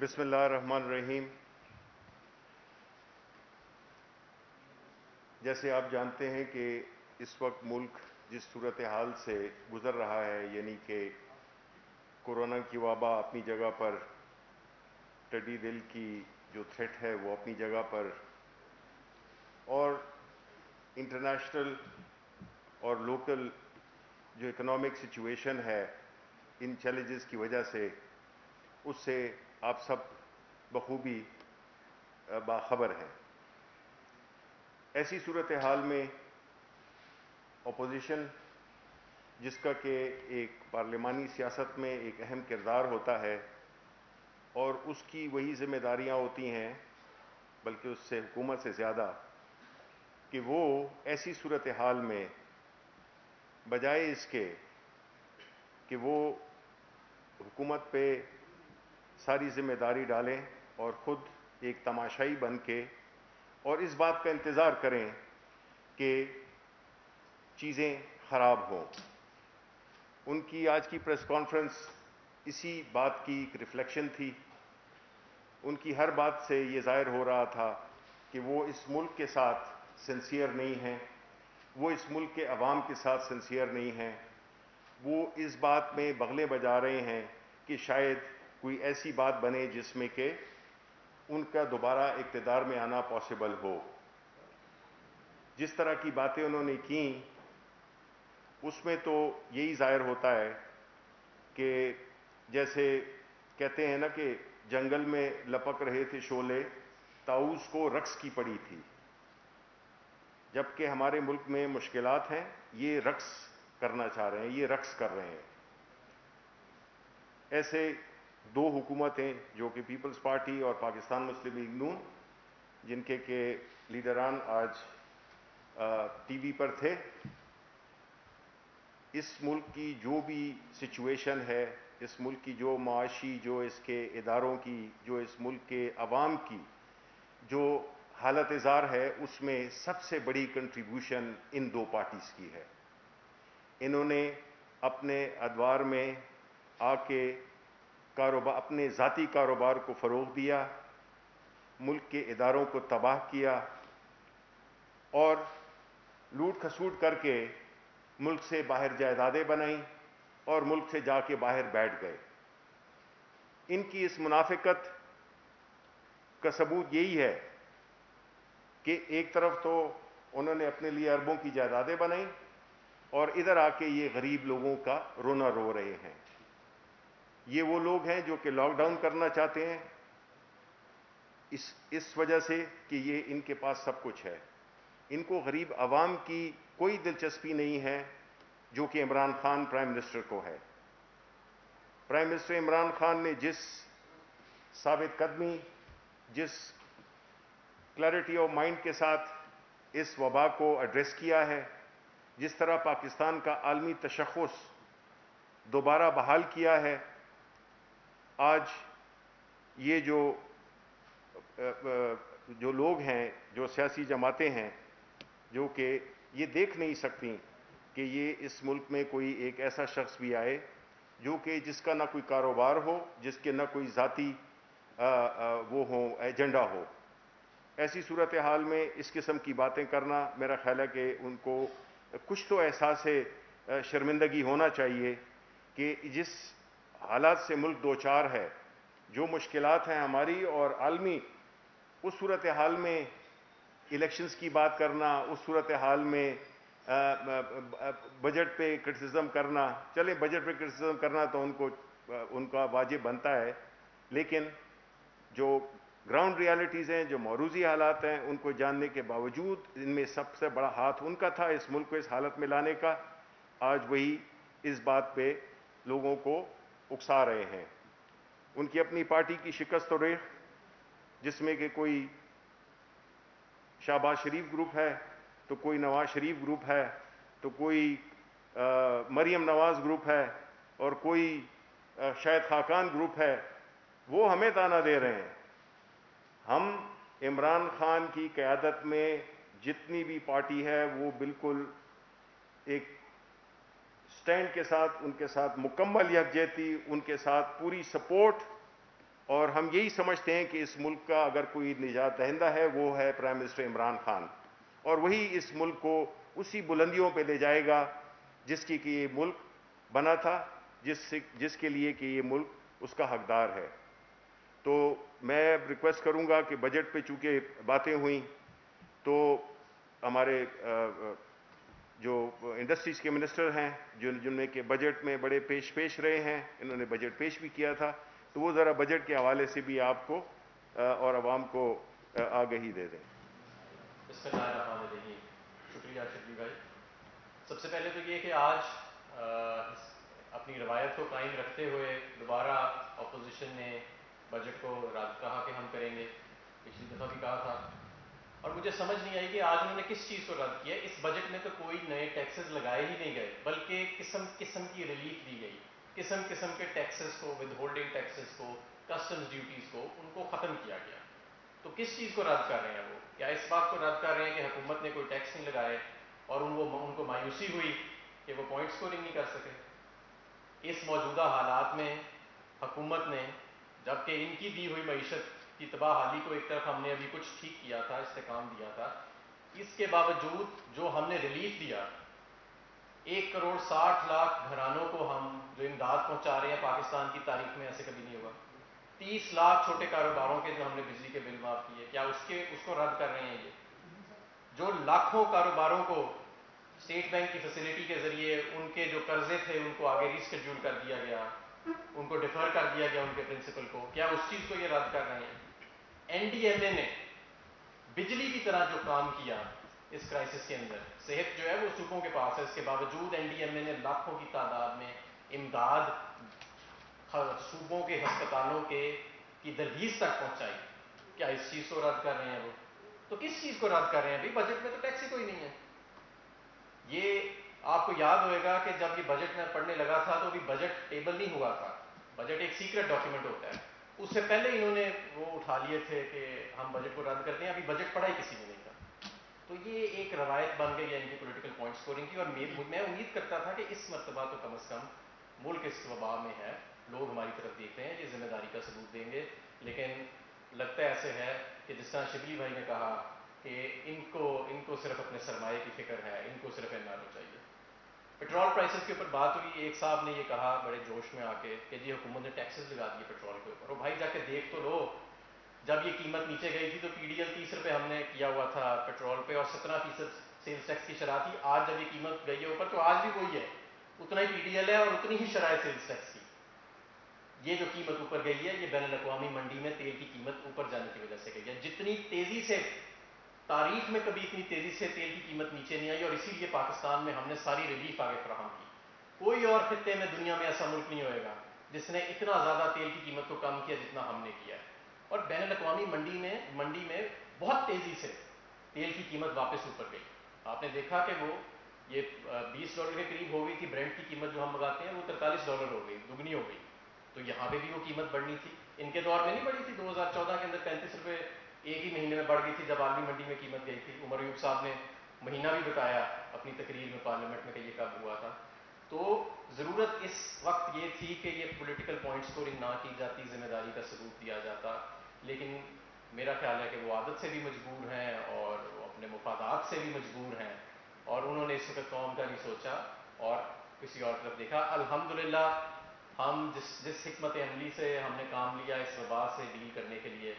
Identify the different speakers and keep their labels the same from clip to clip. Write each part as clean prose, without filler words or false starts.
Speaker 1: بسم اللہ الرحمن الرحیم۔ جیسے آپ جانتے ہیں کہ اس وقت ملک جس صورتحال سے گزر رہا ہے، یعنی کہ کورونا کی وبا اپنی جگہ پر، ٹڈی دل کی جو تھریٹ ہے وہ اپنی جگہ پر، اور انٹرنیشنل اور لوکل جو اکنامک سچویشن ہے، ان چیلنجز کی وجہ سے اس سے آپ سب بخوبی باخبر ہیں۔ ایسی صورتحال میں اپوزیشن، جس کا کہ ایک پارلیمانی سیاست میں ایک اہم کردار ہوتا ہے اور اس کی وہی ذمہ داریاں ہوتی ہیں، بلکہ اس سے حکومت سے زیادہ، کہ وہ ایسی صورتحال میں بجائے اس کے کہ وہ حکومت پہ ساری ذمہ داری ڈالیں اور خود ایک تماشائی بن کے اور اس بات کا انتظار کریں کہ چیزیں خراب ہوں۔ ان کی آج کی پریس کانفرنس اسی بات کی ایک ریفلیکشن تھی۔ ان کی ہر بات سے یہ ظاہر ہو رہا تھا کہ وہ اس ملک کے ساتھ سنسیئر نہیں ہیں، وہ اس ملک کے عوام کے ساتھ سنسیئر نہیں ہیں۔ وہ اس بات میں بغلے بجا رہے ہیں کہ شاید کوئی ایسی بات بنے جس میں کہ ان کا دوبارہ اقتدار میں آنا پاسبل ہو۔ جس طرح کی باتیں انہوں نے کیں، اس میں تو یہی ظاہر ہوتا ہے کہ جیسے کہتے ہیں نا کہ جنگل میں لپک رہے تھے شعلے، طاؤس کو رقص کی پڑی تھی۔ جبکہ ہمارے ملک میں مشکلات ہیں، یہ رقص کرنا چاہ رہے ہیں، یہ رقص کر رہے ہیں۔ ایسے دو حکومتیں جو کہ پیپلز پارٹی اور پاکستان مسلم لیگ نون، جن کے لیڈران آج ٹی وی پر تھے، اس ملک کی جو بھی سچویشن ہے، اس ملک کی جو معاشی، جو اس کے اداروں کی، جو اس ملک کے عوام کی جو حالت زار ہے، اس میں سب سے بڑی کنٹریبیوشن ان دو پارٹیز کی ہے۔ انہوں نے اپنے ادوار میں آ کے اپنے ذاتی کاروبار کو فروغ دیا، ملک کے اداروں کو تباہ کیا اور لوٹ کھسوٹ کر کے ملک سے باہر جائیدادیں بنائیں اور ملک سے جا کے باہر بیٹھ گئے۔ ان کی اس منافقت کا ثبوت یہی ہے کہ ایک طرف تو انہوں نے اپنے لیے اربوں کی جائیدادیں بنائیں اور ادھر آ کے یہ غریب لوگوں کا رونا رو رہے ہیں۔ یہ وہ لوگ ہیں جو کہ لاک ڈاؤن کرنا چاہتے ہیں اس وجہ سے کہ یہ ان کے پاس سب کچھ ہے۔ ان کو غریب عوام کی کوئی دلچسپی نہیں ہے، جو کہ عمران خان پرائم منسٹر کو ہے۔ پرائم منسٹر عمران خان نے جس ثابت قدمی، جس کلیئرٹی آف مائنڈ کے ساتھ اس وبا کو ایڈریس کیا ہے، جس طرح پاکستان کا عالمی تشخص دوبارہ بحال کیا ہے، آج یہ جو لوگ ہیں، جو سیاسی جماعتیں ہیں، جو کہ یہ دیکھ نہیں سکتی کہ یہ اس ملک میں کوئی ایک ایسا شخص بھی آئے جو کہ جس کا نہ کوئی کاروبار ہو، جس کے نہ کوئی ذاتی وہ ہو، ایجنڈا ہو۔ ایسی صورتحال میں اس قسم کی باتیں کرنا، میرا خیال ہے کہ ان کو کچھ تو احساس شرمندگی ہونا چاہیے کہ جس حالات سے ملک دوچار ہے، جو مشکلات ہیں ہماری اور عالمی، اس صورتحال میں الیکشنز کی بات کرنا، اس صورتحال میں بجٹ پہ کرٹیسزم کرنا، چلیں بجٹ پہ کرٹیسزم کرنا تو ان کا واجب بنتا ہے، لیکن جو گراؤنڈ ریالٹیز ہیں، جو موروثی حالات ہیں، ان کو جاننے کے باوجود ان میں سب سے بڑا ہاتھ ان کا تھا اس ملک کو اس حالت میں لانے کا۔ آج وہی اس بات پہ لوگوں کو اکسا رہے ہیں۔ ان کی اپنی پارٹی کی شکست و ریغ، جس میں کہ کوئی شہباز شریف گروپ ہے، تو کوئی نواز شریف گروپ ہے، تو کوئی مریم نواز گروپ ہے، اور کوئی شاہد خاقان گروپ ہے، وہ ہمیں تانا دے رہے ہیں۔ ہم عمران خان کی قیادت میں جتنی بھی پارٹی ہے، وہ بالکل ایک سٹینڈ کے ساتھ، ان کے ساتھ مکمل یکجہتی، ان کے ساتھ پوری سپورٹ اور ہم یہی سمجھتے ہیں کہ اس ملک کا اگر کوئی نجات دہندہ ہے وہ ہے پرائم منسٹر عمران خان، اور وہی اس ملک کو اسی بلندیوں پہ لے جائے گا جس کی کہ یہ ملک بنا تھا، جس کے لیے کہ یہ ملک اس کا حقدار ہے۔ تو میں ریکویسٹ کروں گا کہ بجٹ پہ چونکہ باتیں ہوئیں تو ہمارے جو انڈسٹریز کے منسٹر ہیں جن میں کہ بجٹ میں بڑے پیش رہے ہیں، انہوں نے بجٹ پیش بھی کیا تھا، تو وہ ذرا بجٹ کے حوالے سے بھی آپ کو اور عوام کو آگہی دے دیں۔
Speaker 2: بسم اللہ الرحمن الرحیم۔ شکریہ شبلی بھائی۔ سب سے پہلے تو یہ کہ آج اپنی روایت کو قائم رکھتے ہوئے دوبارہ اپوزیشن نے بجٹ کو رد کہا کہ ہم کریں گے، پچھلی دفعہ بھی کہا تھا، اور مجھے سمجھ نہیں آئی کہ آج انہوں نے کس چیز کو رد کیا۔ اس بجٹ میں تو کوئی نئے ٹیکسز لگائے ہی نہیں گئے، بلکہ قسم قسم کی ریلیف دی گئی، قسم قسم کے ٹیکسز کو، ود ہولڈنگ ٹیکسز کو، کسٹمز ڈیوٹیز کو، ان کو ختم کیا گیا۔ تو کس چیز کو رد کر رہے ہیں وہ؟ کیا اس بات کو رد کر رہے ہیں کہ حکومت نے کوئی ٹیکس نہیں لگائے اور ان کو مایوسی ہوئی کہ وہ پوائنٹ اسکورنگ نہیں کر سکے؟ اس موجودہ حالات میں حکومت نے، جبکہ ان کی دی ہوئی معیشت کی تباہ حالی کو ایک طرف ہم نے ابھی کچھ ٹھیک کیا تھا، استحکام دیا تھا، اس کے باوجود جو ہم نے ریلیف دیا، 1,60,00,000 گھرانوں کو ہم جو امداد پہنچا رہے ہیں، پاکستان کی تاریخ میں ایسے کبھی نہیں ہوا۔ 30 لاکھ چھوٹے کاروباروں کے جو ہم نے بجلی کے بل معاف کیے، کیا اس کو رد کر رہے ہیں؟ یہ جو لاکھوں کاروباروں کو اسٹیٹ بینک کی فیسلٹی کے ذریعے ان کے جو قرضے تھے ان کو آگے ریسکیڈول کر دیا گیا، ان کو ڈیفر کر دیا گیا ان کے پرنسپل کو، کیا اس چیز کو یہ رد کر رہے ہیں؟ این ڈی ایم اے نے بجلی کی طرح جو کام کیا اس کرائسس کے اندر، صحت جو ہے وہ صوبوں کے پاس ہے، اس کے باوجود این ڈی ایم اے نے لاکھوں کی تعداد میں امداد صوبوں کے ہسپتالوں کی دہلیز تک پہنچائی۔ کیا اس چیز کو رد کر رہے ہیں وہ؟ تو کس چیز کو رد کر رہے ہیں؟ بھائی بجٹ میں تو ٹیکس ہی کوئی نہیں ہے۔ یہ آپ کو یاد ہوئے گا کہ جب یہ بجٹ میں پڑھنے لگا تھا تو ابھی بجٹ ٹیبل نہیں ہوا تھا، بجٹ ایک سیکرٹ ڈاکیومنٹ ہوتا ہے، اس سے پہلے انہوں نے وہ اٹھا لیے تھے کہ ہم بجٹ کو رد کرتے ہیں، ابھی بجٹ پڑھا ہی کسی نے نہیں تھا۔ تو یہ ایک روایت بن گئی ہے ان کی پولیٹیکل پوائنٹ سکورنگ کی، اور میں امید کرتا تھا کہ اس مرتبہ تو کم از کم ملک اس وبا میں ہے، لوگ ہماری طرف دیکھ رہے ہیں، یہ ذمہ داری کا ثبوت دیں گے، لیکن لگتا ایسے ہے کہ جس طرح شبلی بھائی نے کہا کہ ان کو صرف اپنے سرمایے کی فکر ہے، ان کو صرف این آر او چاہیے۔ پیٹرول پرائسز کے اوپر بات ہوئی، ایک صاحب نے یہ کہا بڑے جوش میں آ کے کہ جی حکومت نے ٹیکسز لگا دیے پیٹرول کے اوپر۔ اور بھائی جا کے دیکھ تو لو، جب یہ قیمت نیچے گئی تھی تو پی ڈی ایل 30 روپے ہم نے کیا ہوا تھا پیٹرول پہ اور 17% سیلز ٹیکس کی شرح تھی۔ آج جب یہ قیمت گئی ہے اوپر تو آج بھی وہی ہے، اتنا ہی پی ڈی ایل ہے اور اتنی ہی شرح سیلز ٹیکس کی۔ یہ جو قیمت اوپر گئی ہے یہ بین الاقوامی منڈی میں تیل کی قیمت اوپر جانے کی وجہ سے گئی ہے۔ جتنی تیزی سے تاریخ میں کبھی اتنی تیزی سے تیل کی قیمت نیچے نہیں آئی، اور اسی لیے پاکستان میں ہم نے ساری ریلیف آگے فراہم کی۔ کوئی اور خطے میں دنیا میں ایسا ملک نہیں ہوئے گا جس نے اتنا زیادہ تیل کی قیمت کو کم کیا جتنا ہم نے کیا ہے، اور بین الاقوامی منڈی میں بہت تیزی سے تیل کی قیمت واپس اوپر گئی۔ آپ نے دیکھا کہ وہ یہ $20 کے قریب ہو گئی تھی، برینٹ کی قیمت جو ہم منگاتے ہیں وہ $43 ہو گئی، دگنی ہو گئی۔ تو یہاں پہ بھی وہ قیمت بڑھنی تھی، ان کے دور میں نہیں بڑھی تھی، 2014 کے اندر 35 روپے ایک ہی مہینے میں بڑھ گئی تھی جب عالمی منڈی میں قیمت گئی تھی۔ عمر ایوب صاحب نے مہینہ بھی بتایا اپنی تقریر میں پارلیمنٹ میں کہ یہ کب ہوا تھا۔ تو ضرورت اس وقت یہ تھی کہ یہ پولیٹیکل پوائنٹ سکورنگ نہ کی جاتی، ذمہ داری کا ثبوت دیا جاتا، لیکن میرا خیال ہے کہ وہ عادت سے بھی مجبور ہیں اور وہ اپنے مفادات سے بھی مجبور ہیں، اور انہوں نے اس وقت قوم کا نہیں سوچا اور کسی اور طرف دیکھا۔ الحمدللہ ہم جس حکمت عملی سے ہم نے کام لیا اس وبا سے ڈیل کرنے کے لیے،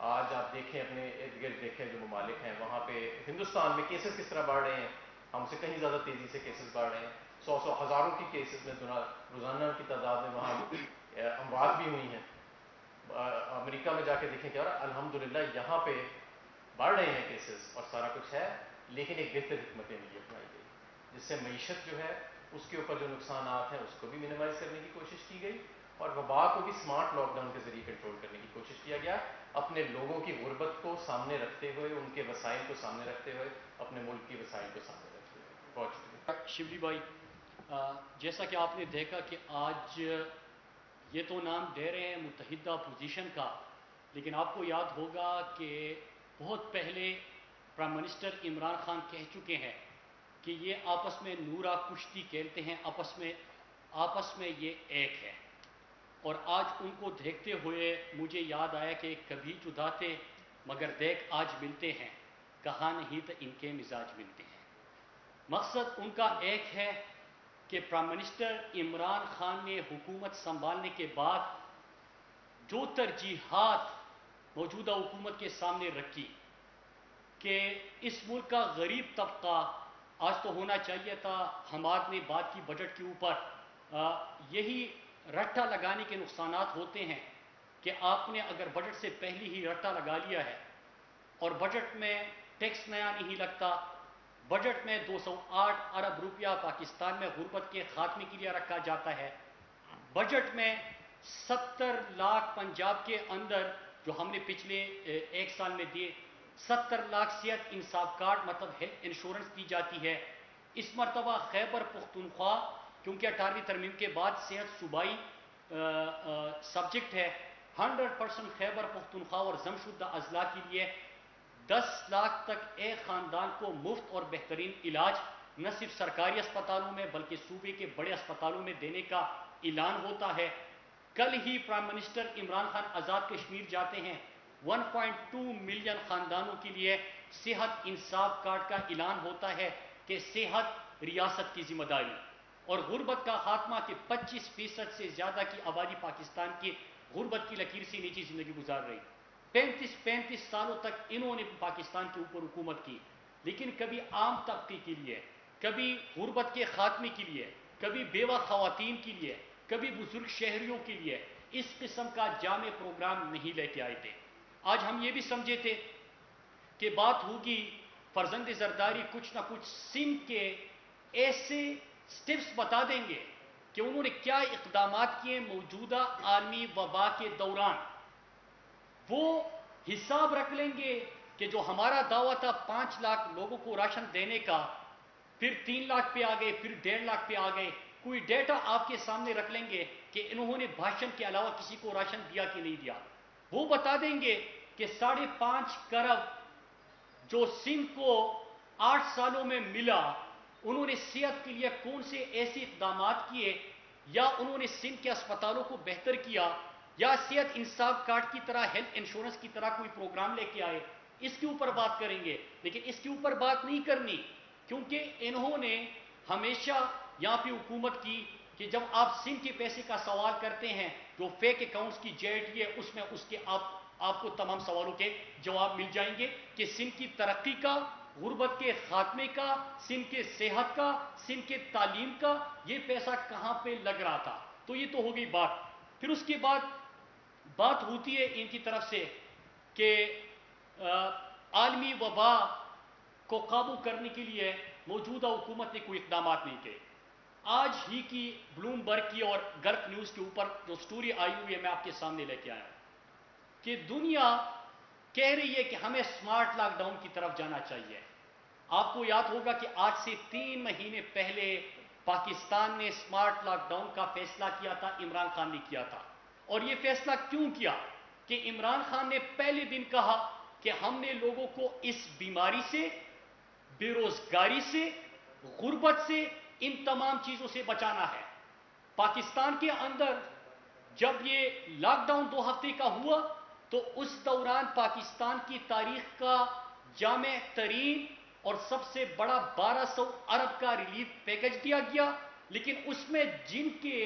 Speaker 2: آج آپ دیکھیں اپنے ارد گرد دیکھیں جو ممالک ہیں وہاں پہ ہندوستان میں کیسز کس طرح بڑھ رہے ہیں، ہم سے کہیں زیادہ تیزی سے کیسز بڑھ رہے ہیں، 100 ہزاروں کی کیسز میں روزانہ کی تعداد میں وہاں اموات بھی ہوئی ہیں۔ امریکہ میں جا کے دیکھیں کہ الحمدللہ یہاں پہ بڑھ رہے ہیں کیسز اور سارا کچھ ہے، لیکن ایک بہتر حکمت عملی اپنائی گئی جس سے معیشت جو ہے اس کے اوپر جو نقصانات ہیں اس کو بھی منیمائز کرنے کی کوشش کی گئی، اور وبا کو بھی سمارٹ لاک ڈاؤن کے ذریعے کنٹرول کرنے کی کوشش کیا گیا، اپنے لوگوں کی غربت کو سامنے رکھتے ہوئے، ان کے وسائل کو سامنے رکھتے ہوئے، اپنے ملک کی وسائل کو سامنے رکھتے ہوئے۔ بہت شکریہ
Speaker 3: شبلی بھائی، جیسا کہ آپ نے دیکھا کہ آج یہ تو نام دے رہے ہیں متحدہ اپوزیشن کا، لیکن آپ کو یاد ہوگا کہ بہت پہلے پرائم منسٹر عمران خان کہہ چکے ہیں کہ یہ آپس میں نورا کشتی کھیلتے ہیں، آپس میں یہ ایک ہے۔ اور آج ان کو دیکھتے ہوئے مجھے یاد آیا کہ کبھی جدا تھے مگر دیکھ آج ملتے ہیں، کہا نہیں تو ان کے مزاج ملتے ہیں۔ مقصد ان کا ایک ہے کہ پرائم منسٹر عمران خان نے حکومت سنبھالنے کے بعد جو ترجیحات موجودہ حکومت کے سامنے رکھی کہ اس ملک کا غریب طبقہ آج تو ہونا چاہیے تھا، حماد نے بات کی بجٹ کے اوپر، یہی رٹا لگانے کے نقصانات ہوتے ہیں کہ آپ نے اگر بجٹ سے پہلے ہی رٹا لگا لیا ہے اور بجٹ میں ٹیکس نیا نہیں لگتا، بجٹ میں 208 ارب روپیہ پاکستان میں غربت کے خاتمے کے لیے رکھا جاتا ہے، بجٹ میں 70 لاکھ پنجاب کے اندر جو ہم نے پچھلے ایک سال میں دیے، 70 لاکھ صحت انصاف کارڈ مطلب ہیلتھ انشورنس دی جاتی ہے۔ اس مرتبہ خیبر پختونخوا کیونکہ 18ویں ترمیم کے بعد صحت صوبائی سبجیکٹ ہے، 100% خیبر پختونخوا اور ضمشدہ اضلاع کے لیے 10 لاکھ تک ایک خاندان کو مفت اور بہترین علاج نہ صرف سرکاری اسپتالوں میں بلکہ صوبے کے بڑے اسپتالوں میں دینے کا اعلان ہوتا ہے۔ کل ہی پرائم منسٹر عمران خان آزاد کشمیر جاتے ہیں، 1.2 ملین خاندانوں کے لیے صحت انصاف کارڈ کا اعلان ہوتا ہے کہ صحت ریاست کی ذمہ داری، اور غربت کا خاتمہ کہ 25% سے زیادہ کی آبادی پاکستان کی غربت کی لکیر سے نیچی زندگی گزار رہی، 35 سالوں تک انہوں نے پاکستان کے اوپر حکومت کی، لیکن کبھی عام طبقے کے لیے، کبھی غربت کے خاتمے کے لیے، کبھی بیوہ خواتین کے لیے، کبھی بزرگ شہریوں کے لیے اس قسم کا جامع پروگرام نہیں لے کے آئے تھے۔ آج ہم یہ بھی سمجھے تھے کہ بات ہوگی فرزند زرداری کچھ نہ کچھ سندھ کے ایسے سٹیپس بتا دیں گے کہ انہوں نے کیا اقدامات کیے موجودہ عالمی وبا کے دوران، وہ حساب رکھ لیں گے کہ جو ہمارا دعویٰ تھا 5 لاکھ لوگوں کو راشن دینے کا، پھر 3 لاکھ پہ آ گئے، پھر 1.5 لاکھ پہ آ گئے، کوئی ڈیٹا آپ کے سامنے رکھ لیں گے کہ انہوں نے بھاشن کے علاوہ کسی کو راشن دیا کہ نہیں دیا، وہ بتا دیں گے کہ 5.5 کروڑ جو سندھ کو 8 سالوں میں ملا، انہوں نے صحت کے لیے کون سے ایسے اقدامات کیے، یا انہوں نے سندھ کے اسپتالوں کو بہتر کیا، یا صحت انصاف کارڈ کی طرح ہیلتھ انشورنس کی طرح کوئی پروگرام لے کے آئے، اس کے اوپر بات کریں گے۔ لیکن اس کے اوپر بات نہیں کرنی کیونکہ انہوں نے ہمیشہ یہاں پہ حکومت کی کہ جب آپ سندھ کے پیسے کا سوال کرتے ہیں جو فیک اکاؤنٹس کی JIT ہے، اس میں اس کے آپ کو تمام سوالوں کے جواب مل جائیں گے کہ سندھ کی ترقی کا، غربت کے خاتمے کا، سندھ کے صحت کا، سندھ کے تعلیم کا یہ پیسہ کہاں پہ لگ رہا تھا۔ تو یہ تو ہو گئی بات۔ پھر اس کے بعد بات ہوتی ہے ان کی طرف سے کہ عالمی وبا کو قابو کرنے کے لیے موجودہ حکومت نے کوئی اقدامات نہیں کیے۔ آج ہی کی بلومبرگ کی اور گلف نیوز کے اوپر جو سٹوری آئی ہوئی ہے میں آپ کے سامنے لے کے آیا ہوں کہ دنیا کہہ رہی ہے کہ ہمیں سمارٹ لاک ڈاؤن کی طرف جانا چاہیے۔ آپ کو یاد ہوگا کہ آج سے 3 مہینے پہلے پاکستان نے سمارٹ لاک ڈاؤن کا فیصلہ کیا تھا، عمران خان نے کیا تھا۔ اور یہ فیصلہ کیوں کیا کہ عمران خان نے پہلے دن کہا کہ ہم نے لوگوں کو اس بیماری سے، بے روزگاری سے، غربت سے، ان تمام چیزوں سے بچانا ہے۔ پاکستان کے اندر جب یہ لاک ڈاؤن 2 ہفتے کا ہوا تو اس دوران پاکستان کی تاریخ کا جامع ترین اور سب سے بڑا 1200 ارب کا ریلیف پیکج دیا گیا، لیکن اس میں جن کے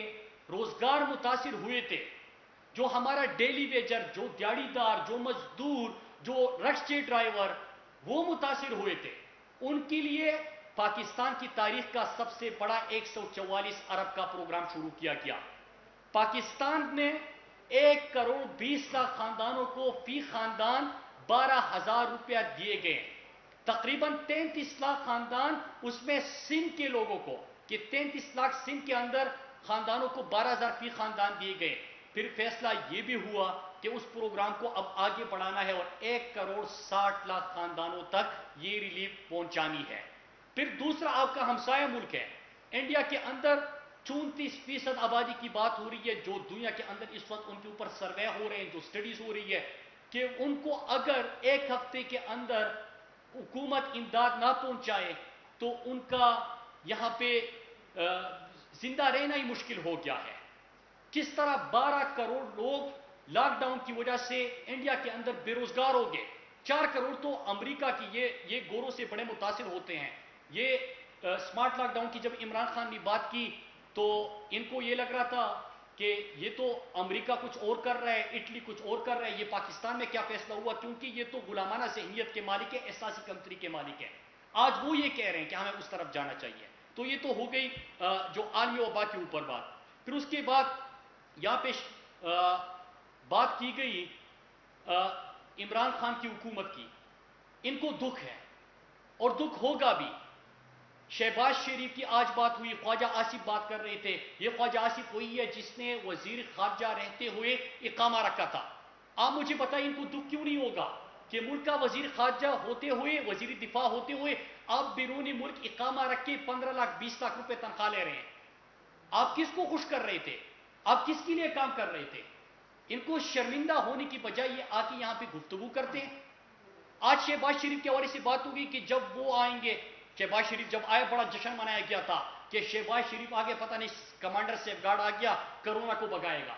Speaker 3: روزگار متاثر ہوئے تھے، جو ہمارا ڈیلی ویجر، جو دیہڑی دار، جو مزدور، جو رکشے ڈرائیور، وہ متاثر ہوئے تھے، ان کے لیے پاکستان کی تاریخ کا سب سے بڑا 144 ارب کا پروگرام شروع کیا گیا۔ پاکستان نے 1 کروڑ 20 لاکھ خاندانوں کو فی خاندان 12,000 روپیہ دیے گئے، تقریباً 33 لاکھ خاندان، اس میں سندھ کے لوگوں کو کہ 33 لاکھ سندھ کے اندر خاندانوں کو 12,000 فی خاندان دیے گئے۔ پھر فیصلہ یہ بھی ہوا کہ اس پروگرام کو اب آگے بڑھانا ہے اور 1 کروڑ 60 لاکھ خاندانوں تک یہ ریلیف پہنچانی ہے۔ پھر دوسرا آپ کا ہمسایہ ملک ہے انڈیا کے اندر 34% آبادی کی بات ہو رہی ہے، جو دنیا کے اندر اس وقت ان کے اوپر سروے ہو رہے ہیں، جو سٹڈیز ہو رہی ہے کہ ان کو اگر 1 ہفتے کے اندر حکومت امداد نہ پہنچائے تو ان کا یہاں پہ زندہ رہنا ہی مشکل ہو گیا ہے۔ کس طرح 12 کروڑ لوگ لاک ڈاؤن کی وجہ سے انڈیا کے اندر بے روزگار ہو گئے. 4 کروڑ تو امریکہ کی یہ گوروں سے بڑے متاثر ہوتے ہیں. یہ سمارٹ لاک ڈاؤن کی جب عمران خان نے بات کی تو ان کو یہ لگ رہا تھا کہ یہ تو امریکہ کچھ اور کر رہا ہے, اٹلی کچھ اور کر رہا ہے, یہ پاکستان میں کیا فیصلہ ہوا, کیونکہ یہ تو غلامانہ ذہنیت کے مالک ہے, احساسی کمتری کے مالک ہے. آج وہ یہ کہہ رہے ہیں کہ ہمیں اس طرف جانا چاہیے. تو یہ تو ہو گئی جو عالمی وبا کے اوپر بات. پھر اس کے بعد یہاں پہ بات کی گئی عمران خان کی حکومت کی. ان کو دکھ ہے اور دکھ ہوگا بھی. شہباز شریف کی آج بات ہوئی, خواجہ آصف بات کر رہے تھے. یہ خواجہ آصف وہی ہے جس نے وزیر خارجہ رہتے ہوئے اقامہ رکھا تھا. آپ مجھے بتائیں ان کو دکھ کیوں نہیں ہوگا کہ ملک کا وزیر خارجہ ہوتے ہوئے, وزیر دفاع ہوتے ہوئے آپ بیرون ملک اقامہ رکھ کے 15 لاکھ 20 لاکھ روپے تنخواہ لے رہے ہیں. آپ کس کو خوش کر رہے تھے؟ آپ کس کے لیے کام کر رہے تھے؟ ان کو شرمندہ ہونے کی بجائے یہ آ کے یہاں پہ گفتگو کرتے ہیں. آج شہباز شریف کے حوالے سے بات ہوگی کہ جب وہ آئیں گے, شہباز شریف جب آئے بڑا جشن منایا گیا تھا کہ شہباز شریف آگے پتہ نہیں کمانڈر سیف گارڈ آ گیا, کرونا کو بگائے گا.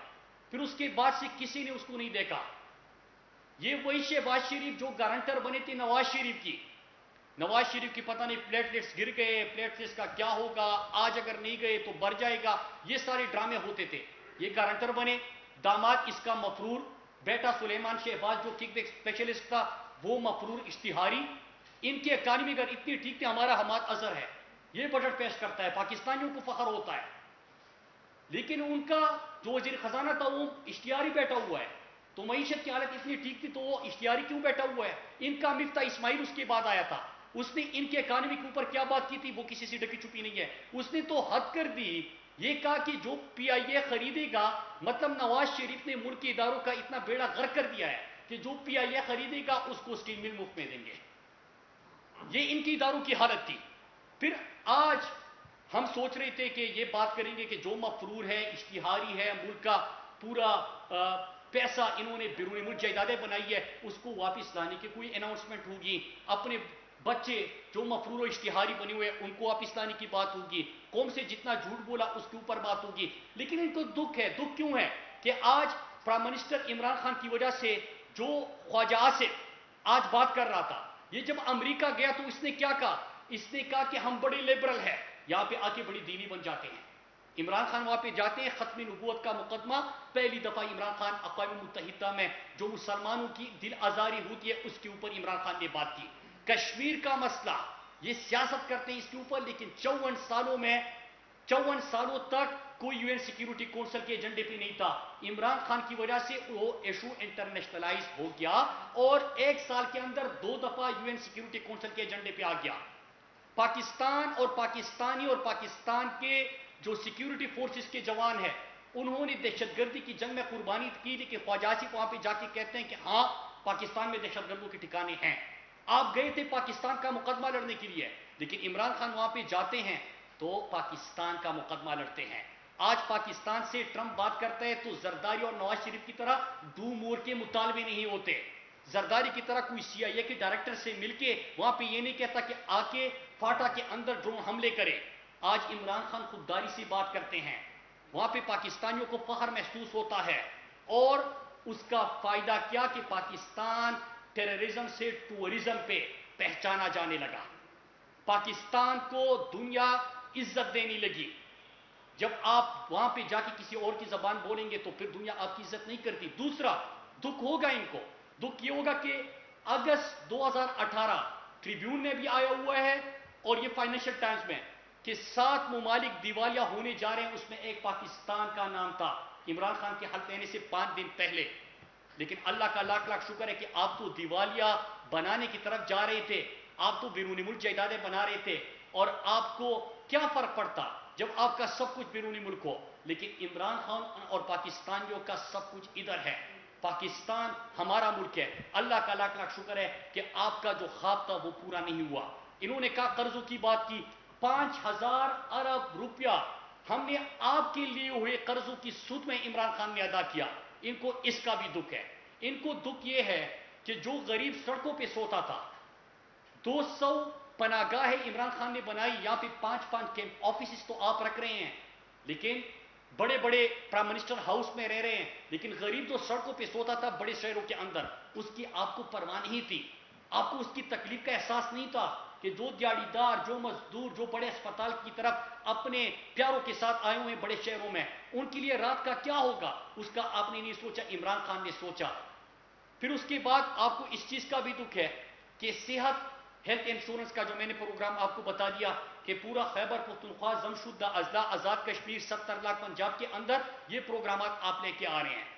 Speaker 3: پھر اس کے بعد سے کسی نے اس کو نہیں دیکھا. یہ وہی شہباز شریف جو گارنٹر بنے تھے نواز شریف کی. نواز شریف کی پتہ نہیں پلیٹلیٹس گر گئے, پلیٹلیٹس کا کیا ہوگا, آج اگر نہیں گئے تو بڑھ جائے گا, یہ سارے ڈرامے ہوتے تھے. یہ گارنٹر بنے. داماد اس کا مفرور, بیٹا سلیمان شہباز جو کک بیک اسپیشلسٹ تھا وہ مفرور اشتہاری. ان کی اکانومی اگر اتنی ٹھیک تھی, ہمارا حماد اظہر ہے, یہ بجٹ پیش کرتا ہے, پاکستانیوں کو فخر ہوتا ہے. لیکن ان کا جو وزیر خزانہ تھا وہ اشتہاری بیٹھا ہوا ہے. تو معیشت کی حالت اتنی ٹھیک تھی تو وہ اشتہاری کیوں بیٹھا ہوا ہے؟ ان کا مفتاح اسماعیل اس کے بعد آیا تھا, اس نے ان کے اکانومی کے اوپر کیا بات کی تھی وہ کسی سے ڈکی چھپی نہیں ہے. اس نے تو حد کر دی, یہ کہا کہ جو پی آئی اے خریدے گا, مطلب نواز شریف نے ملک کے اداروں کا اتنا بیڑا غرق کر دیا ہے کہ جو پی آئی اے خریدے گا اس کو اسٹیل مل مفت میں دیں گے. یہ ان کی اداروں کی حالت تھی. پھر آج ہم سوچ رہے تھے کہ یہ بات کریں گے کہ جو مفرور ہے, اشتہاری ہے, ملک کا پورا پیسہ انہوں نے بیرون ملک جائیدادیں بنائی ہے, اس کو واپس لانے کی کوئی اناؤنسمنٹ ہوگی. اپنے بچے جو مفرور و اشتہاری بنے ہوئے ان کو واپس لانے کی بات ہوگی. قوم سے جتنا جھوٹ بولا اس کے اوپر بات ہوگی. لیکن ان کو دکھ ہے. دکھ کیوں ہے کہ آج پرائم منسٹر عمران خان کی وجہ سے جو خواجہ آصف آج بات کر رہا تھا, یہ جب امریکہ گیا تو اس نے کیا کہا؟ اس نے کہا کہ ہم بڑے لبرل ہیں, یہاں پہ آ کے بڑی دینی بن جاتے ہیں. عمران خان وہاں پہ جاتے ہیں, ختم نبوت کا مقدمہ پہلی دفعہ عمران خان اقوام متحدہ میں جو مسلمانوں کی دل آزاری ہوتی ہے اس کے اوپر عمران خان نے بات کی. کشمیر کا مسئلہ یہ سیاست کرتے ہیں اس کے اوپر, لیکن 54 سالوں تک کوئی یو این سیکیورٹی کونسل کے ایجنڈے پہ نہیں تھا. عمران خان کی وجہ سے وہ ایشو انٹرنیشنلائز ہو گیا اور 1 سال کے اندر 2 دفعہ یو این سیکیورٹی کونسل کے ایجنڈے پہ آ گیا. پاکستان اور پاکستانی اور پاکستان کے جو سیکیورٹی فورسز کے جوان ہیں انہوں نے دہشت گردی کی جنگ میں قربانی کی, لیکن خواجہ آصف وہاں پہ جا کے کہتے ہیں کہ ہاں پاکستان میں دہشت گردوں کے ٹھکانے ہیں. آپ گئے تھے پاکستان کا مقدمہ لڑنے کے لیے, لیکن عمران خان وہاں پہ جاتے ہیں تو پاکستان کا مقدمہ لڑتے ہیں. آج پاکستان سے ٹرمپ بات کرتا ہے تو زرداری اور نواز شریف کی طرح دو مور کے مطالبے نہیں ہوتے. زرداری کی طرح کوئی سی آئی اے کے ڈائریکٹر سے مل کے وہاں پہ یہ نہیں کہتا کہ آ کے فاٹا کے اندر ڈرون حملے کرے. آج عمران خان خودداری سے بات کرتے ہیں, وہاں پہ پاکستانیوں کو فخر محسوس ہوتا ہے. اور اس کا فائدہ کیا کہ پاکستان ٹیررزم سے ٹورزم پہ پہچانا جانے لگا. پاکستان کو دنیا عزت دینے لگی. جب آپ وہاں پہ جا کے کسی اور کی زبان بولیں گے تو پھر دنیا آپ کی عزت نہیں کرتی. دوسرا دکھ ہوگا ان کو, دکھ یہ ہوگا کہ اگست 2018 ٹریبیون میں بھی آیا ہوا ہے اور یہ فائنینشل ٹائمز میں کہ 7 ممالک دیوالیہ ہونے جا رہے ہیں, اس میں ایک پاکستان کا نام تھا عمران خان کے حلف لینے سے 5 دن پہلے. لیکن اللہ کا لاکھ لاکھ شکر ہے کہ آپ تو دیوالیہ بنانے کی طرف جا رہے تھے, آپ تو بیرون ملک جائیدادیں بنا رہے تھے, اور آپ کو کیا فرق پڑتا جب آپ کا سب کچھ بیرونی ملک ہو. لیکن عمران خان اور پاکستانیوں کا سب کچھ ادھر ہے. پاکستان ہمارا ملک ہے. اللہ کا لاکھ لاکھ شکر ہے کہ آپ کا جو خواب تھا وہ پورا نہیں ہوا. انہوں نے کہا قرضوں کی بات کی, 5000 ارب روپیہ ہم نے آپ کے لیے ہوئے قرضوں کی سود میں عمران خان نے ادا کیا. ان کو اس کا بھی دکھ ہے. ان کو دکھ یہ ہے کہ جو غریب سڑکوں پہ سوتا تھا, 200 پناہ گاہیں عمران خان نے بنائی, یہاں پہ 5 کیمپ آفیسز تو آپ رکھ رہے ہیں, لیکن بڑے بڑے پرائم منسٹر ہاؤس میں رہ رہے ہیں، لیکن غریب جو سڑکوں پہ سوتا تھا بڑے شہروں کے اندر، اس کی آپ کو پرواہ نہیں تھی، آپ کو اس کی تکلیف کا احساس نہیں تھا کہ جو دیہڑی دار، جو مزدور، جو بڑے اسپتال کی طرف اپنے پیاروں کے ساتھ آئے ہوئے بڑے شہروں میں، ان کے لیے رات کا کیا ہوگا، اس کا آپ نے نہیں سوچا، عمران خان نے سوچا۔ پھر اس کے بعد آپ کو اس چیز کا بھی دکھ ہے کہ صحت ہیلتھ انشورنس کا جو میں نے پروگرام آپ کو بتا دیا کہ پورا خیبر پختونخوا، جمشیدہ اضلاع، آزاد کشمیر، 70 لاکھ پنجاب کے اندر یہ پروگرامات آپ لے کے آ رہے ہیں۔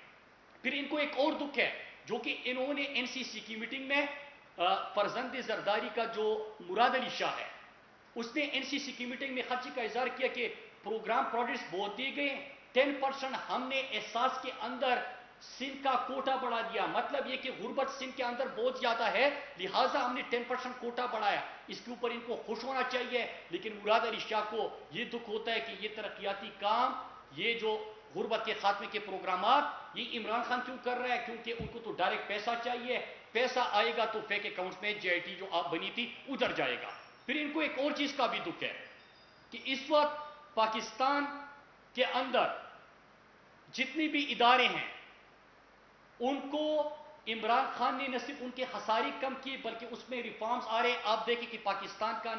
Speaker 3: پھر ان کو ایک اور دکھ ہے جو کہ انہوں نے این سی سی کی میٹنگ میں فرزند زرداری کا جو مراد علی شاہ ہے، اس نے این سی سی کی میٹنگ میں خرچی کا اظہار کیا کہ پروگرام پروڈکٹس بہت دیے گئے، 10% ہم نے احساس کے اندر سندھ کا کوٹا بڑھا دیا، مطلب یہ کہ غربت سندھ کے اندر بہت زیادہ ہے، لہٰذا ہم نے 10% کوٹا بڑھایا۔ اس کے اوپر ان کو خوش ہونا چاہیے، لیکن مراد علی شاہ کو یہ دکھ ہوتا ہے کہ یہ ترقیاتی کام، یہ جو غربت کے خاتمے کے پروگرامات، یہ عمران خان کیوں کر رہا ہے؟ کیونکہ ان کو تو ڈائریکٹ پیسہ چاہیے، پیسہ آئے گا تو فیک اکاؤنٹس میں جے آئی ٹی جو آپ بنی تھی ادھر جائے گا۔ پھر ان کو ایک اور چیز کا بھی دکھ ہے کہ اس وقت پاکستان کے اندر جتنی بھی ادارے ہیں ان کو عمران خان نے نہ صرف ان کے خسارے کم کیے بلکہ اس میں ریفارمز آ رہے ہیں۔ آپ دیکھیں کہ پاکستان کا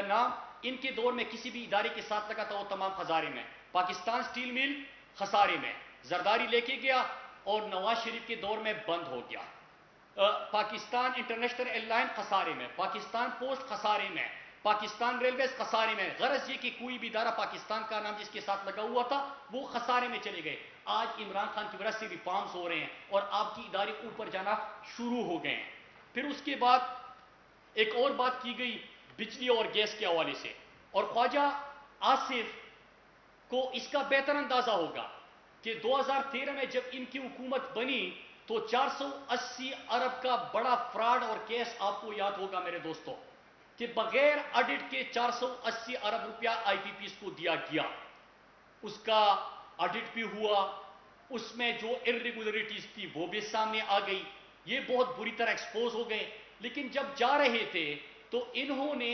Speaker 3: نام ان کے دور میں کسی بھی ادارے کے ساتھ لگا تھا وہ تمام خسارے میں، پاکستان سٹیل مل خسارے میں، زرداری لے کے گیا اور نواز شریف کے دور میں بند ہو گیا، پاکستان انٹرنیشنل ایئر لائن خسارے میں، پاکستان پوسٹ خسارے میں، پاکستان ریلویز خسارے میں، غرض یہ کہ کوئی بھی ادارہ پاکستان کا نام جس کے ساتھ لگا ہوا تھا وہ خسارے میں چلے گئے۔ آج عمران خان کی وجہ سے ریفارمز ہو رہے ہیں اور آپ کی ادارے اوپر جانا شروع ہو گئے ہیں۔ پھر اس کے بعد ایک اور بات کی گئی بجلی اور گیس کے حوالے سے، اور خواجہ آصف کو اس کا بہتر اندازہ ہوگا کہ 2013 میں جب ان کی حکومت بنی تو 480 ارب کا بڑا فراڈ اور کیس آپ کو یاد ہوگا میرے دوستو، کہ بغیر آڈٹ کے 480 ارب روپیہ آئی پی پیز کو دیا گیا۔ اس کا آڈٹ بھی ہوا، اس میں جو ارریگولرٹیز تھی وہ بھی سامنے آ گئی، یہ بہت بری طرح ایکسپوز ہو گئے۔ لیکن جب جا رہے تھے تو انہوں نے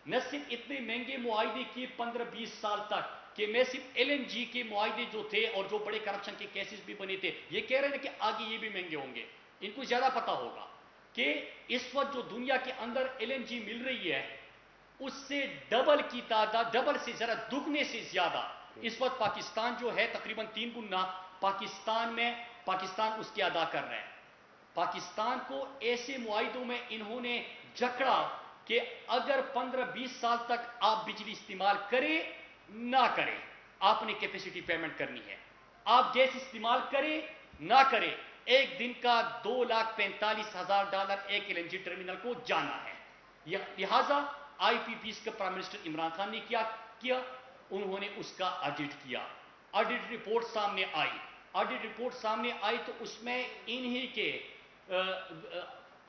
Speaker 3: نہ صرف اتنے مہنگے معاہدے کیے 15-20 سال تک کہ میں صرف ایل این جی کے معاہدے جو تھے اور جو بڑے کرپشن کے کیسز بھی بنے تھے، یہ کہہ رہے ہیں کہ آگے یہ بھی مہنگے ہوں گے۔ ان کو زیادہ پتا ہوگا کہ اس وقت جو دنیا کے اندر ایل این جی مل رہی ہے اس سے ڈبل کی تعداد، ڈبل سے ذرا دگنے سے زیادہ اس وقت پاکستان جو ہے تقریباً 3 گنا پاکستان اس کے ادا کر رہا ہے۔ پاکستان کو ایسے معاہدوں میں انہوں نے جکڑا کہ اگر 15-20 سال تک آپ بجلی استعمال کریں نہ کریں آپ نے کیپیسٹی پیمنٹ کرنی ہے، آپ گیس استعمال کریں نہ کریں ایک دن کا $2,45,000 ایک ایل این جی ٹرمینل کو جانا ہے۔ لہذا آئی پی پیز کا پرائم منسٹر عمران خان نے کیا انہوں نے اس کا آڈٹ کیا، آڈٹ رپورٹ سامنے آئی، آڈٹ رپورٹ سامنے آئی تو اس میں انہی کے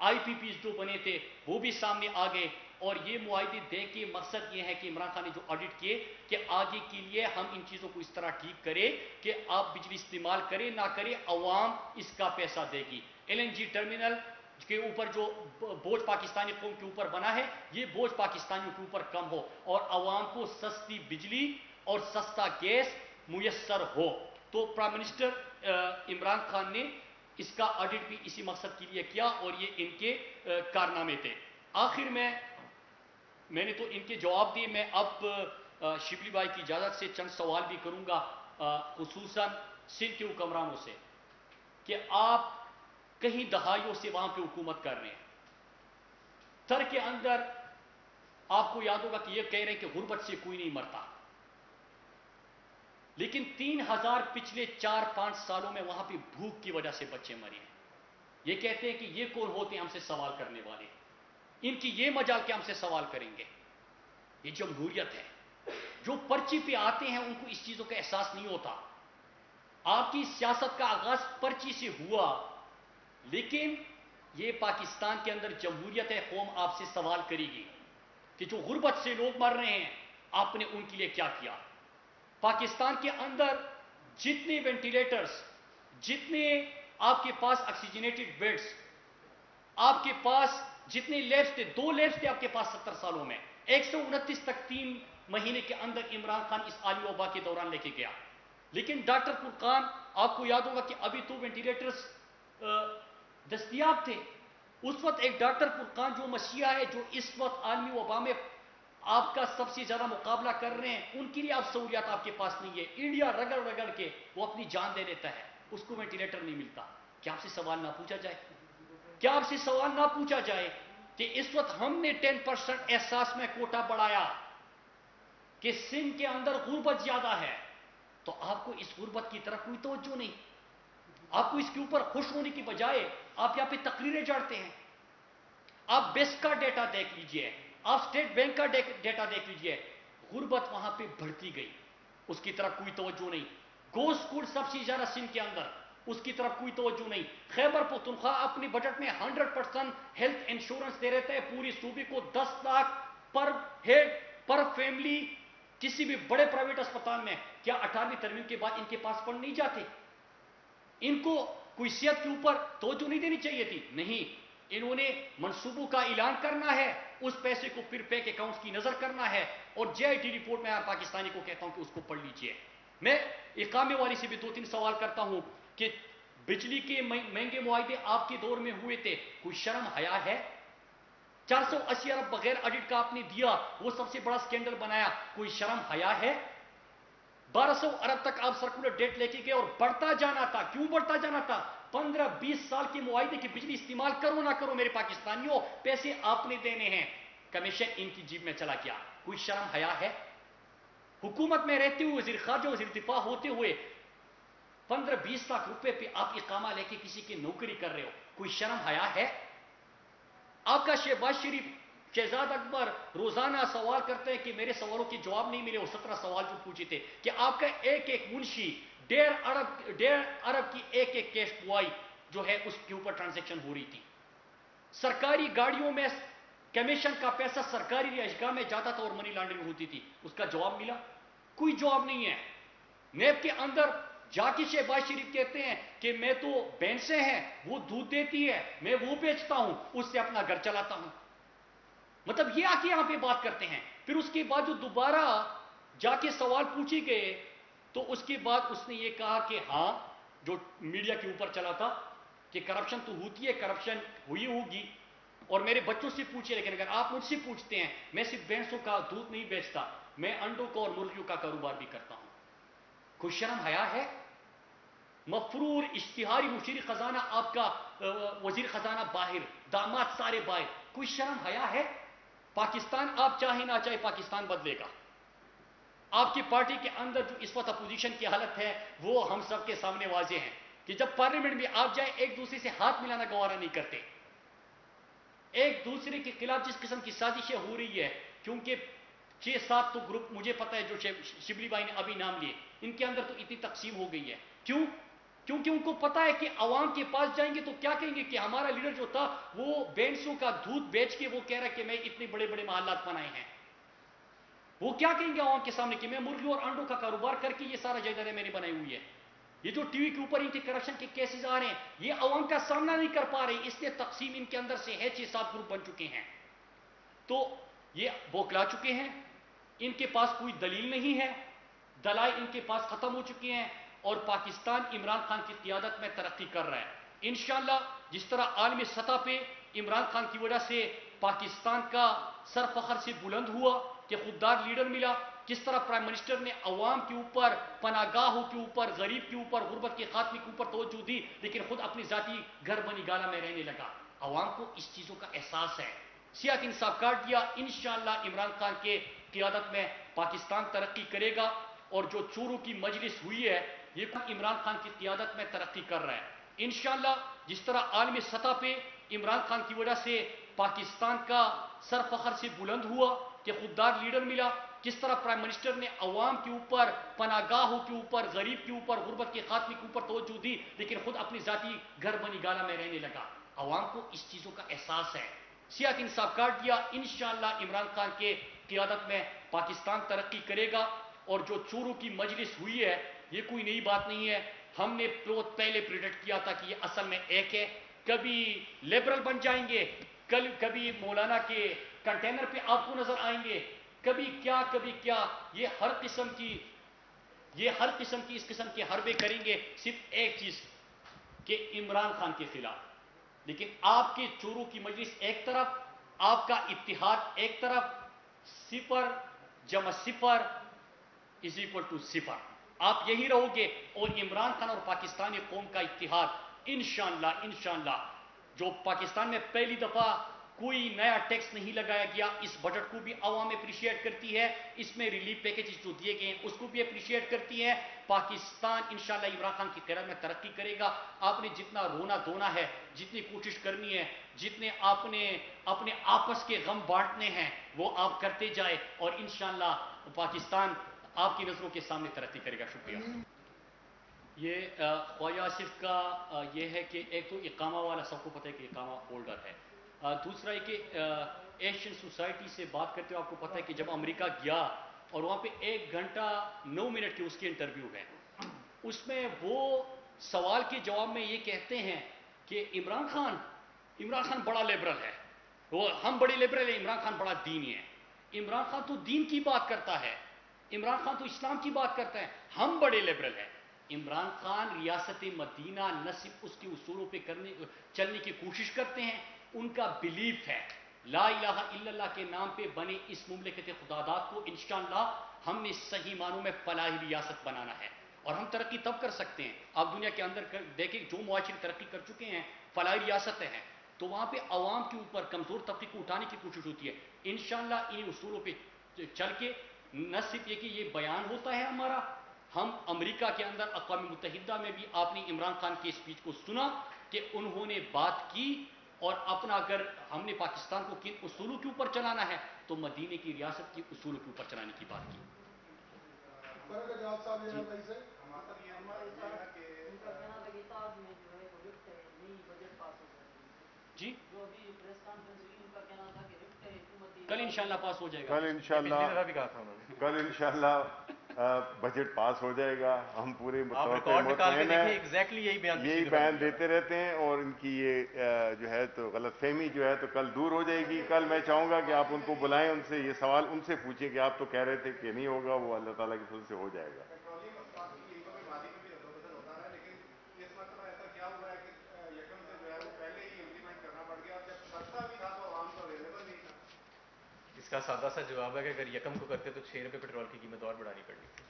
Speaker 3: آئی پی پیز جو بنے تھے وہ بھی سامنے آ گئے، اور یہ معاہدے دے کے مقصد یہ ہے کہ عمران خان نے جو آڈٹ کیے کہ آگے کے لیے ہم ان چیزوں کو اس طرح ٹھیک کریں کہ آپ بجلی استعمال کریں نہ کریں عوام اس کا پیسہ دے گی۔ ایل این جی ٹرمینل کے اوپر جو بوجھ پاکستانی قوم کے اوپر بنا ہے یہ بوجھ پاکستانیوں کے اوپر کم ہو اور عوام کو سستی بجلی اور سستا گیس میسر ہو۔ تو پرائم منسٹر عمران خان نے اس کا آڈٹ بھی اسی مقصد کے لیے کیا اور یہ ان کے کارنامے تھے۔ آخر میں نے تو ان کے جواب دیے، میں اب شبلی بھائی کی اجازت سے چند سوال بھی کروں گا خصوصاً سندھ کے حکمرانوں سے کہ آپ کہیں دہائیوں سے وہاں پہ حکومت کر رہے ہیں، تر کے اندر آپ کو یاد ہوگا کہ یہ کہہ رہے ہیں کہ غربت سے کوئی نہیں مرتا، لیکن 3,000 پچھلے 4-5 سالوں میں وہاں پہ بھوک کی وجہ سے بچے مرے ہیں۔ یہ کہتے ہیں کہ یہ کون ہوتے ہیں ہم سے سوال کرنے والے، ان کی یہ مجال کہ ہم سے سوال کریں گے۔ یہ جمہوریت ہے، جو پرچی پہ آتے ہیں ان کو اس چیزوں کا احساس نہیں ہوتا۔ آپ کی سیاست کا آغاز پرچی سے ہوا، لیکن یہ پاکستان کے اندر جمہوریت ہے، قوم آپ سے سوال کرے گی کہ جو غربت سے لوگ مر رہے ہیں آپ نے ان کے لیے کیا کیا۔ پاکستان کے اندر جتنے وینٹیلیٹرز، جتنے آپ کے پاس آکسیجنیٹڈ بیڈز، آپ کے پاس جتنے لیبس تھے، 2 لیبس تھے آپ کے پاس 70 سالوں میں، 129 تک 3 مہینے کے اندر عمران خان اس عالمی وبا کے دوران لے کے گیا۔ لیکن ڈاکٹر فرقان آپ کو یاد ہوگا کہ ابھی تو وینٹیلیٹرز دستیاب تھے. اس وقت ایک ڈاکٹر فرقان جو مسیحا ہے، جو اس وقت عالمی وبا میں آپ کا سب سے زیادہ مقابلہ کر رہے ہیں، ان کے لیے اب سہولیات آپ کے پاس نہیں ہے. انڈیا رگڑ رگڑ کے وہ اپنی جان دے دیتا ہے، اس کو وینٹیلیٹر نہیں ملتا. کیا آپ سے سوال نہ پوچھا جائے؟ کیا آپ سے سوال نہ پوچھا جائے کہ اس وقت ہم نے 10% احساس میں کوٹا بڑھایا کہ سندھ کے اندر غربت زیادہ ہے، تو آپ کو اس غربت کی طرف کوئی توجہ نہیں. آپ کو اس کے اوپر خوش ہونے کی بجائے آپ یہاں پہ تقریریں جاڑتے ہیں. آپ بیسٹ کا ڈیٹا دیکھ لیجئے، آپ اسٹیٹ بینک کا ڈیٹا دیکھ لیجئے، غربت وہاں پہ بڑھتی گئی، اس کی طرف کوئی توجہ نہیں. گو اسکول سب سے زیادہ سندھ کے اندر، اس کی طرف کوئی توجہ نہیں. خیبر پختونخوا اپنے بجٹ میں 100% ہیلتھ انشورنس دے رہتے ہیں پوری صوبے کو، 10 لاکھ پر ہیڈ پر فیملی کسی بھی بڑے پرائیویٹ اسپتال میں. کیا 18ویں ترمیم کے بعد ان کے پاس فنڈ نہیں جاتے؟ ان کو کوئی صحت کے اوپر توجہ نہیں دینی چاہیے تھی؟ نہیں، انہوں نے منصوبوں کا اعلان کرنا ہے، اس پیسے کو پھر بینک اکاؤنٹس کی نظر کرنا ہے. اور جے آئی ٹی رپورٹ میں ہر پاکستانی کو کہتا ہوں کہ اس کو پڑھ لیجئے. میں اقامے والی سے بھی 2-3 سوال کرتا ہوں کہ بجلی کے مہنگے معاہدے آپ کے دور میں ہوئے تھے، کوئی شرم حیا ہے؟ 480 ارب بغیر آڈٹ کا آپ نے دیا، وہ سب سے بڑا سکینڈل بنایا، کوئی شرم حیا ہے؟ 1200 ارب تک آپ سرکولر ڈیٹ لے کے گئے اور بڑھتا جانا تھا. کیوں بڑھتا جانا تھا؟ 15-20 سال کے معاہدے کی بجلی استعمال کرو نہ کرو میرے پاکستانیوں، پیسے آپ نے دینے ہیں، کمیشن ان کی جیب میں چلا گیا. کوئی شرم حیا ہے؟ حکومت میں رہتے ہوئے وزیر خارجہ وزیر دفاع ہوتے ہوئے 15-20 لاکھ روپے پہ آپ اقامہ لے کے کسی کی نوکری کر رہے ہو، کوئی شرم حیا ہے؟ آپ کا شہباز شریف شہزاد اکبر روزانہ سوال کرتے ہیں کہ میرے سوالوں کے جواب نہیں ملے. وہ 17 سوال جو پوچھے تھے کہ آپ کا ایک منشی 1.5 ارب کی ایک کیش بوائی جو ہے اس کے اوپر ٹرانزیکشن ہو رہی تھی. سرکاری گاڑیوں میں کمیشن کا پیسہ سرکاری رہائشگاہ میں جاتا تھا اور منی لانڈرنگ ہوتی تھی. اس کا جواب ملا؟ کوئی جواب نہیں ہے. نیب کے اندر جا کے شہباز شریف کہتے ہیں کہ میں تو بینسیں ہیں، وہ دودھ دیتی ہے، میں وہ بیچتا ہوں، اس سے اپنا گھر چلاتا ہوں. مطلب یہ آ کے یہاں پہ بات کرتے ہیں. پھر اس کے بعد جو دوبارہ جا کے سوال پوچھے گئے تو اس کے بعد اس نے یہ کہا کہ ہاں، جو میڈیا کے اوپر چلا تھا کہ کرپشن تو ہوتی ہے، کرپشن ہوئی ہوگی، اور میرے بچوں سے پوچھے، لیکن اگر آپ مجھ سے پوچھتے ہیں، میں صرف بھینسوں کا دودھ نہیں بیچتا، میں انڈوں کا اور مرغیوں کا کاروبار بھی کرتا ہوں. کوئی شرم حیا ہے؟ مفرور اشتہاری مشیر خزانہ آپ کا وزیر خزانہ باہر، داماد سارے باہر، کوئی شرم حیا ہے؟ پاکستان آپ چاہے نہ چاہے پاکستان بدلے گا. آپ کی پارٹی کے اندر جو اس وقت اپوزیشن کی حالت ہے وہ ہم سب کے سامنے واضح ہے کہ جب پارلیمنٹ میں آپ جائیں ایک دوسرے سے ہاتھ ملانا گوارا نہیں کرتے. ایک دوسرے کے خلاف جس قسم کی سازشیں ہو رہی ہے، کیونکہ 6-7 تو گروپ مجھے پتا ہے جو شبلی بھائی نے ابھی نام لیے، ان کے اندر تو اتنی تقسیم ہو گئی ہے. کیوں؟ کیونکہ ان کو پتا ہے کہ عوام کے پاس جائیں گے تو کیا کہیں گے کہ ہمارا لیڈر جو تھا وہ بینسوں کا دودھ بیچ کے وہ کہہ رہا ہے کہ میں اتنے بڑے بڑے محلات بنائے ہیں. وہ کیا کہیں گے عوام کے سامنے کہ میں مرغیوں اور انڈوں کا کاروبار کر کے یہ سارا جائیدادیں میں نے بنائی ہوئی ہے. یہ جو ٹی وی کے اوپر ان کے کرپشن کے کیسز آ رہے ہیں، یہ عوام کا سامنا نہیں کر پا رہے، اس لیے تقسیم ان کے اندر سے ہے. 6-7 گروپ بن چکے ہیں تو یہ بوکلا چکے ہیں. ان کے پاس کوئی دلیل نہیں ہے، دلائل ان کے پاس ختم ہو چکے ہیں، اور پاکستان عمران خان کی قیادت میں ترقی کر رہا ہے. انشاءاللہ جس طرح عالمی سطح پہ عمران خان کی وجہ سے پاکستان کا سر فخر سے بلند ہوا کہ خوددار لیڈر ملا، جس طرح پرائم منسٹر نے عوام کے اوپر، پناہ گاہوں کے اوپر، غریب کے اوپر، غربت کے خاتمے کے اوپر توجہ دی، لیکن خود اپنی ذاتی گھر بنی گالا میں رہنے لگا. عوام کو اس چیزوں کا احساس ہے. سیاست انصاف کاٹ دیا. انشاءاللہ عمران خان کے قیادت میں پاکستان ترقی کرے گا. اور جو چوروں کی مجلس ہوئی ہے یہ عمران خان کی قیادت میں ترقی کر رہا ہے. انشاءاللہ جس طرح عالمی سطح پہ عمران خان کی وجہ سے پاکستان کا سر فخر سے بلند ہوا کہ خوددار لیڈر ملا، جس طرح پرائم منسٹر نے عوام کے اوپر، پناہ گاہوں کے اوپر، غریب کے اوپر، غربت کے خاتمے کے اوپر توجہ دی، لیکن خود اپنی ذاتی گھر بنی گالا میں رہنے لگا. عوام کو اس چیزوں کا احساس ہے. سیاست انصاف کاٹ دیا. انشاءاللہ عمران خان کے قیادت میں پاکستان ترقی کرے گا. اور جو چوروں کی مجلس ہوئی ہے یہ کوئی نئی بات نہیں ہے. ہم نے بہت پہلے پریڈکٹ کیا تھا کہ یہ اصل میں ایک ہے. کبھی لبرل بن جائیں گے، کبھی مولانا کے کنٹینر پہ آپ کو نظر آئیں گے، کبھی کیا. یہ ہر قسم کی یہ ہر قسم کی اس قسم کے حربے کریں گے صرف ایک چیز کہ عمران خان کے خلاف. لیکن آپ کے چوروں کی مجلس ایک طرف، آپ کا اتحاد ایک طرف، 0 جمع 0 از اکول ٹو 0. آپ یہی رہو گے اور عمران خان اور پاکستانی قوم کا اتحاد انشاءاللہ جو پاکستان میں پہلی دفعہ کوئی نیا ٹیکس نہیں لگایا گیا، اس بجٹ کو بھی عوام اپریشیٹ کرتی ہے، اس میں ریلیف پیکیجز جو دیے گئے ہیں اس کو بھی اپریشیٹ کرتی ہے. پاکستان انشاءاللہ عمران خان کی قیادت میں ترقی کرے گا. آپ نے جتنا رونا دھونا ہے، جتنی کوشش کرنی ہے، جتنے آپ نے اپنے آپس کے غم بانٹنے ہیں وہ آپ کرتے جائے اور انشاءاللہ پاکستان آپ کی نظروں کے سامنے ترقی کرے گا. شکریہ. یہ خواجہ آصف کا یہ ہے کہ ایک تو اقامہ والا سب کو پتہ ہے کہ اقامہ ہولڈر ہے. دوسرا یہ کہ ایشین سوسائٹی سے بات کرتے ہوئے آپ کو پتہ ہے کہ جب امریکہ گیا اور وہاں پہ 1 گھنٹہ 9 منٹ کے اس کے انٹرویو ہیں، اس میں وہ سوال کے جواب میں یہ کہتے ہیں کہ عمران خان بڑا لیبرل ہے، وہ ہم بڑے لیبرل ہیں، عمران خان بڑا دینی ہے. عمران خان تو دین کی بات کرتا ہے، عمران خان تو اسلام کی بات کرتا ہے، ہم بڑے لیبرل ہیں. عمران خان ریاست مدینہ نہ صرف اس کے اصولوں پہ چلنے کی کوشش کرتے ہیں، ان کا بلیف ہے لا الہ الا اللہ کے نام پہ بنے اس مملکت خداداد کو انشاءاللہ ہم نے صحیح معنوں میں فلاحی ریاست بنانا ہے. اور ہم ترقی تب کر سکتے ہیں، آپ دنیا کے اندر دیکھیں جو معاشرے ترقی کر چکے ہیں فلاحی ریاستیں ہیں، تو وہاں پہ عوام کے اوپر کمزور طبقے کو اٹھانے کی کوشش ہوتی ہے. انشاءاللہ ان اصولوں پہ چل کے نہ صرف یہ کہ یہ بیان ہوتا ہے ہمارا، ہم امریکہ کے اندر اقوام متحدہ میں بھی آپ نے عمران خان کی اسپیچ کو سنا کہ انہوں نے بات کی اور اپنا اگر ہم نے پاکستان کو کن اصولوں کے اوپر چلانا ہے تو مدینے کی ریاست کے اصولوں کے اوپر چلانے کی بات کی. جی کل انشاءاللہ پاس ہو جائے گا.
Speaker 1: کل انشاءاللہ بجٹ پاس ہو جائے گا. ہم پورے
Speaker 2: مطمئن ہیں،
Speaker 1: یہی بیان دیتے رہتے ہیں اور ان کی یہ جو ہے تو غلط فہمی جو ہے تو کل دور ہو جائے گی. کل میں چاہوں گا کہ آپ ان کو بلائیں، ان سے یہ سوال ان سے پوچھیں کہ آپ تو کہہ رہے تھے کہ نہیں ہوگا، وہ اللہ تعالیٰ کے فضل سے ہو جائے گا.
Speaker 2: اس کا سادہ سا جواب ہے کہ اگر یکم کو کرتے تو 6 روپے پیٹرول کی قیمت اور بڑھانی پڑنی تھی،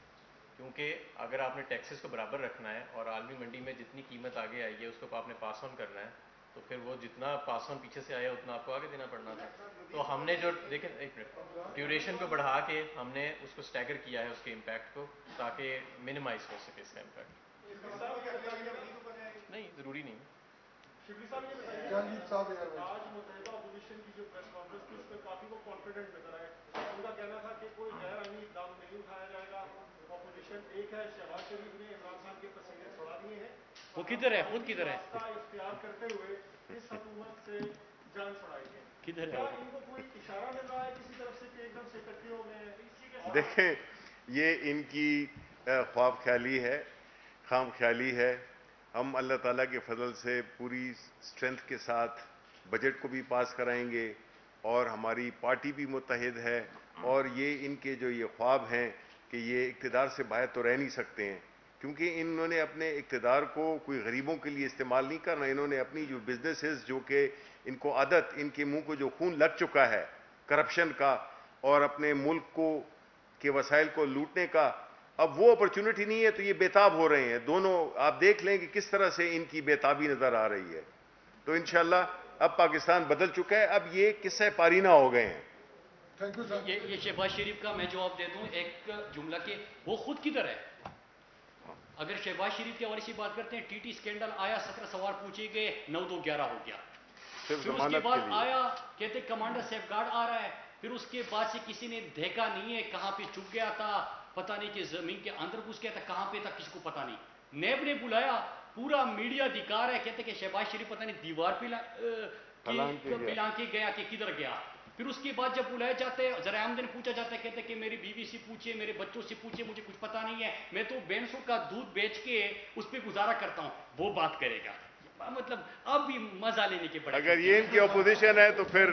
Speaker 2: کیونکہ اگر آپ نے ٹیکسز کو برابر رکھنا ہے اور عالمی منڈی میں جتنی قیمت آگے آئی ہے اس کو آپ نے پاس آن کرنا ہے، تو پھر وہ جتنا پاس آن پیچھے سے آیا اتنا آپ کو آگے دینا پڑنا تھا. تو ہم نے جو دیکھیں ایک منٹ ڈیوریشن کو بڑھا کے ہم نے اس کو اسٹیگر کیا ہے اس کے امپیکٹ کو، تاکہ منیمائز ہو سکے اس کا امپیکٹ. نہیں ضروری نہیں.
Speaker 4: شبلی صاحب یہ بتائیے آج متحدہ اپوزیشن کی جو پریس کانفرنس تھی اس میں کافی وہ کانفیڈنٹ نظر آئے. ان کا کہنا تھا کہ کوئی غیر آئینی اقدام نہیں اٹھایا جائے گا. اپوزیشن ایک ہے، شہباز شریف نے عمران خان کے پسینے چھڑا دیے ہیں،
Speaker 3: وہ کدھر ہے، خود کدھر ہے،
Speaker 4: اختیار کرتے ہوئے اس حکومت سے جان چھڑائی ہے.
Speaker 3: کدھر ہے؟
Speaker 4: کیا ان کو کوئی اشارہ مل رہا ہے کسی طرف سے کہ ایک دم سے اکٹھے ہو گئے ہیں؟
Speaker 1: دیکھیں یہ ان کی خواب خیالی ہے، خام خیالی ہے. ہم اللہ تعالیٰ کے فضل سے پوری اسٹرینتھ کے ساتھ بجٹ کو بھی پاس کرائیں گے اور ہماری پارٹی بھی متحد ہے. اور یہ ان کے جو یہ خواب ہیں کہ یہ اقتدار سے باہر تو رہ نہیں سکتے ہیں، کیونکہ انہوں نے اپنے اقتدار کو کوئی غریبوں کے لیے استعمال نہیں کرنا. انہوں نے اپنی جو بزنسز جو کہ ان کو عادت، ان کے منہ کو جو خون لگ چکا ہے کرپشن کا اور اپنے ملک کو کے وسائل کو لوٹنے کا، اب وہ اپرچونٹی نہیں ہے تو یہ بےتاب ہو رہے ہیں دونوں. آپ دیکھ لیں کہ کس طرح سے ان کی بےتابی نظر آ رہی ہے. تو انشاءاللہ اب پاکستان بدل چکا ہے، اب یہ قصہ پارینہ ہو گئے ہیں.
Speaker 3: یہ شہباز شریف کا میں جواب دے دوں ایک جملہ کہ وہ خود کدھر ہے. اگر شہباز شریف کے حوالے سے بات کرتے ہیں، ٹی ٹی اسکینڈل آیا، 17 سوال پوچھے گئے، 9-2-11 ہو گیا. پھر اس کے بعد آیا کہتے کمانڈر سیف گارڈ آ رہا ہے، پھر اس کے بعد سے کسی نے دیکھا نہیں ہے کہاں پہ چھپ گیا تھا، پتہ نہیں کہ زمین کے اندر گھس گیا تھا، کہاں پہ تھا کسی کو پتہ نہیں. نیب نے بلایا، پورا میڈیا دکھا رہا ہے، کہتے کہ شہباز شریف پتہ نہیں دیوار پہ پلان کے گیا کہ کدھر گیا. پھر اس کے بعد جب بلائے جاتے ہیں، ذرائع آمدن پوچھا جاتا ہے، کہتے کہ میری بیوی سے پوچھئے، میرے بچوں سے پوچھئے، مجھے کچھ پتہ نہیں ہے، میں تو بینسوں کا دودھ بیچ کے اس پہ گزارا کرتا ہوں. وہ بات کرے گا، مطلب اب بھی مزہ لینے کے بڑے.
Speaker 1: اگر یہ ان کی اپوزیشن ہے تو پھر